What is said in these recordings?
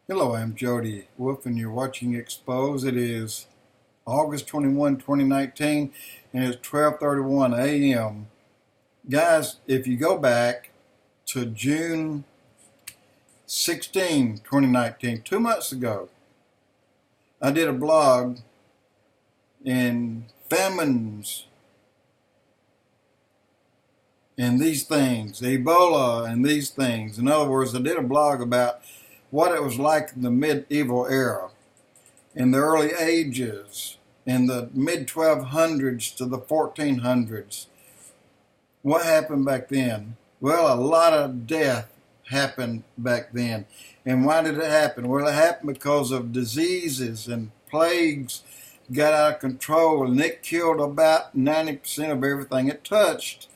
Hello, I'm Jody Wolf, and you're watching Expoz. It is August 21, 2019, and it's 12:31 a.m. Guys, if you go back to June 16, 2019, 2 months ago, I did a blog in famines and these things, Ebola and these things. In other words, I did a blog about what it was like in the medieval era, in the early ages, in the mid-1200s to the 1400s. What happened back then? Well, a lot of death happened back then. And why did it happen? Well, it happened because of diseases and plagues got out of control, and it killed about 90% of everything it touched.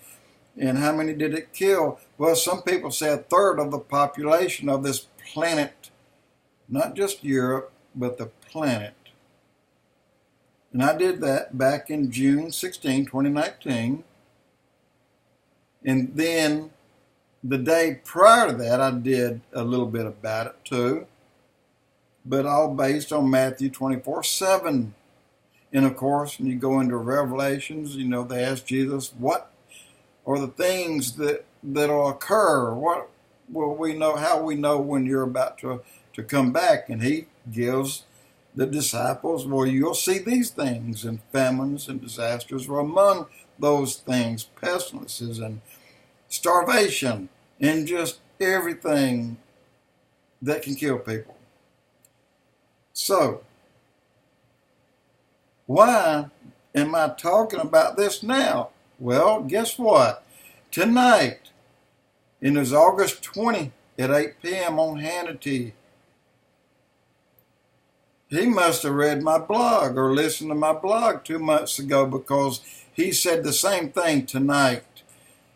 And how many did it kill? Well, some people say a third of the population of this planet, not just Europe, but the planet. And I did that back in June 16, 2019. And then the day prior to that, I did a little bit about it too, but all based on Matthew 24:7. And of course, when you go into Revelations, they ask Jesus, what are the things that'll occur? What will we know? How we know when you're about to come back? And he gives the disciples, well, you'll see these things, and famines and disasters were among those things, pestilences and starvation and just everything that can kill people. So, why am I talking about this now? Well, guess what? Tonight, it is August 20 at 8 p.m. on Hannity. He must have read my blog or listened to my blog 2 months ago, because he said the same thing tonight.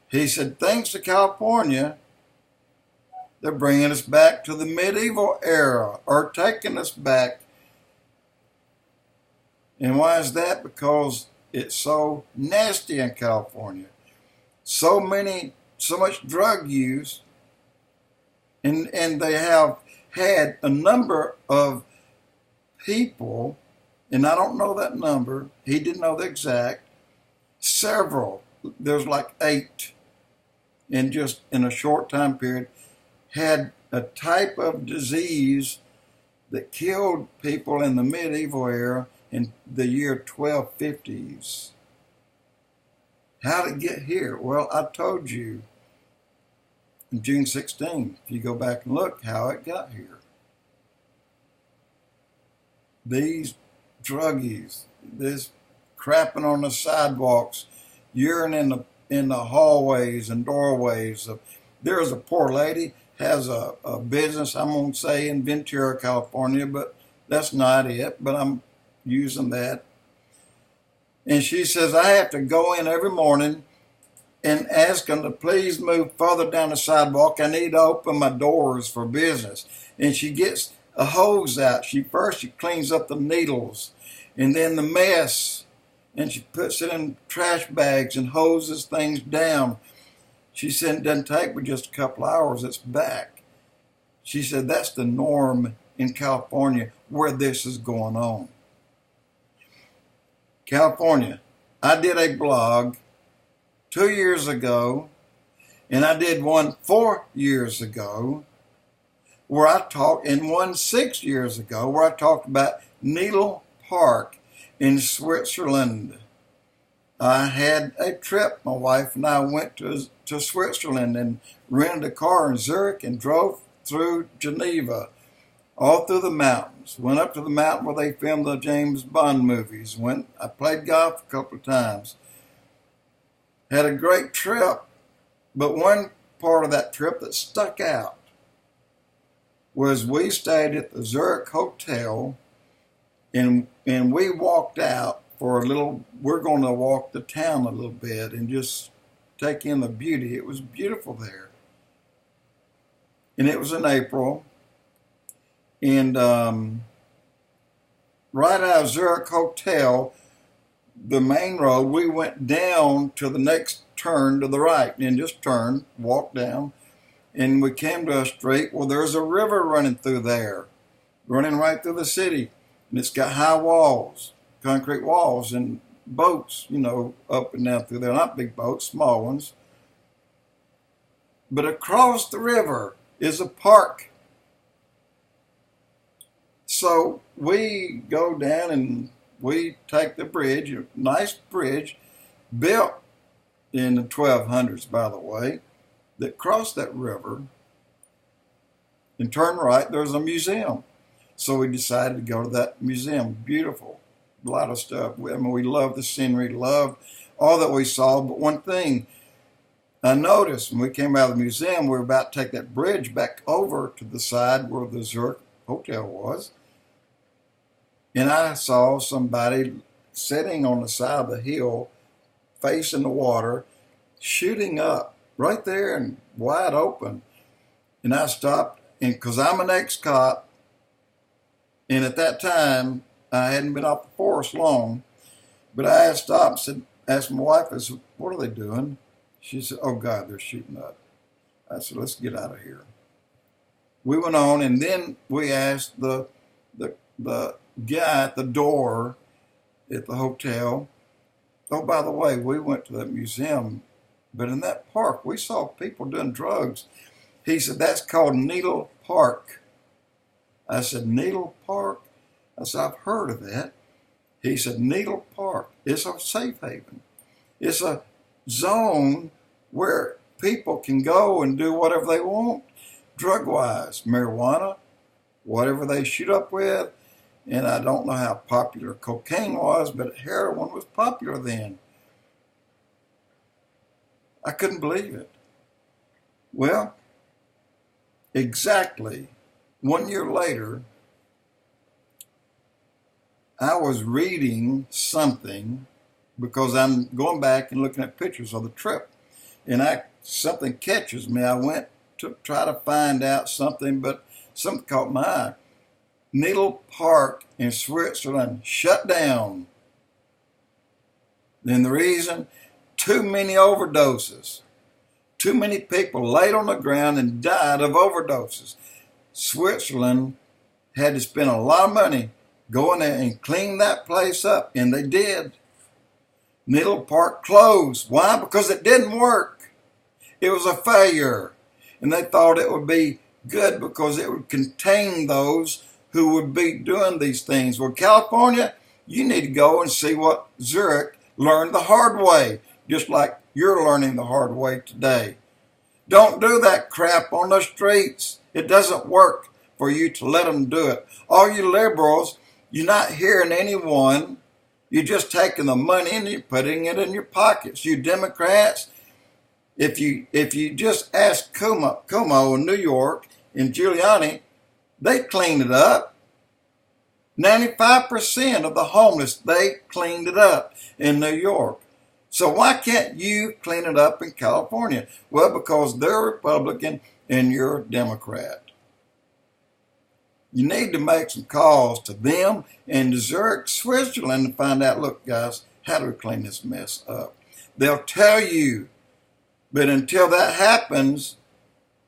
He said, thanks to California, they're bringing us back to the medieval era, or taking us back. And why is that? Because it's so nasty in California. So much drug use, and they have had a number of people, and I don't know that number, he didn't know the exact, several, there's like 8, and just in a short time period, had a type of disease that killed people in the medieval era in the year 1250s. How did it get here? Well, I told you in June 16, if you go back and look how it got here. These druggies, this crapping on the sidewalks, urine in the hallways and doorways. There's a poor lady, has a business, I'm going to say in Ventura, California, but that's not it, but I'm using that. And she says, I have to go in every morning and ask them to please move further down the sidewalk. I need to open my doors for business. And she gets a hose out. She cleans up the needles and then the mess, and she puts it in trash bags and hoses things down. She said it doesn't take but just a couple hours, it's back. She said that's the norm in California where this is going on. California, I did a blog 2 years ago, and I did one 4 years ago, where I talked, and one 6 years ago, where I talked about Needle Park in Switzerland. I had a trip. My wife and I went to Switzerland and rented a car in Zurich and drove through Geneva, all through the mountains. Went up to the mountain where they filmed the James Bond movies. I played golf a couple of times. Had a great trip, but one part of that trip that stuck out was we stayed at the Zurich Hotel, and we walked out for a little. We're going to walk the town a little bit and just take in the beauty. It was beautiful there. And it was in April. And right out of Zurich Hotel, the main road, we went down to the next turn to the right, and just turned, walked down, and we came to a street. Well, there's a river running through there. running right through the city. And it's got high walls, concrete walls, and boats, up and down through there. Not big boats, small ones. But across the river is a park. So we go down and we take the bridge, a nice bridge, built in the 1200s, by the way, that crossed that river, and turn right, there's a museum. So we decided to go to that museum. Beautiful, a lot of stuff. We loved the scenery, loved all that we saw. But one thing I noticed when we came out of the museum, we were about to take that bridge back over to the side where the Zurich Hotel was. And I saw somebody sitting on the side of the hill, facing the water, shooting up right there and wide open. And I stopped, and because I'm an ex-cop, and at that time I hadn't been off the force long, but I stopped and asked my wife, I said, "What are they doing?" She said, "Oh God, they're shooting up." I said, "Let's get out of here." We went on, and then we asked the guy at the door at the hotel, "Oh, by the way, we went to that museum, but in that park we saw people doing drugs." He said, "That's called Needle Park." I said, "Needle Park?" I said, "I've heard of that." He said, "Needle Park, it's a safe haven. It's a zone where people can go and do whatever they want, drug-wise, marijuana, whatever they shoot up with." And I don't know how popular cocaine was, but heroin was popular then. I couldn't believe it. Well, exactly 1 year later, I was reading something because I'm going back and looking at pictures of the trip. And something catches me. I went to try to find out something, but something caught my eye. Needle Park in Switzerland shut down. And the reason? Too many overdoses. Too many people laid on the ground and died of overdoses. Switzerland had to spend a lot of money going there and clean that place up, and they did. Needle Park closed. Why? Because it didn't work. It was a failure. And they thought it would be good because it would contain those who would be doing these things. Well, California, you need to go and see what Zurich learned the hard way, just like you're learning the hard way today. Don't do that crap on the streets. It doesn't work for you to let them do it. All you liberals, you're not hearing anyone. You're just taking the money and you're putting it in your pockets. You Democrats, if you just ask Cuomo in New York and Giuliani, they cleaned it up. 95% of the homeless, they cleaned it up in New York. So why can't you clean it up in California? Well, because they're Republican and you're a Democrat. You need to make some calls to them and to Zurich, Switzerland, and find out, look, guys, how do we clean this mess up? They'll tell you, but until that happens,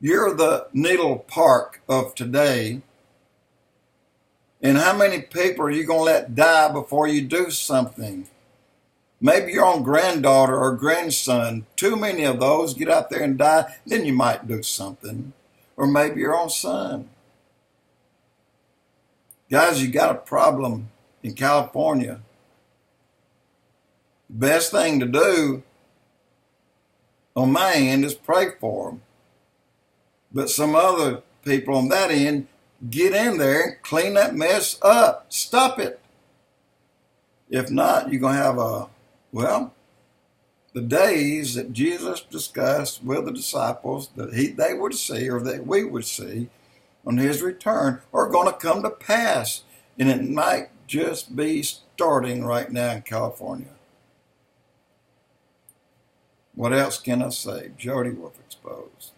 you're the Needle Park of today. And how many people are you going to let die before you do something? Maybe your own granddaughter or grandson. Too many of those get out there and die, then you might do something. Or maybe your own son. Guys, you got a problem in California. The best thing to do on my end is pray for them. But some other people on that end, get in there and clean that mess up. Stop it. If not, you're going to have the days that Jesus discussed with the disciples that they would see, or that we would see on his return, are going to come to pass. And it might just be starting right now in California. What else can I say? Jody with Expoz.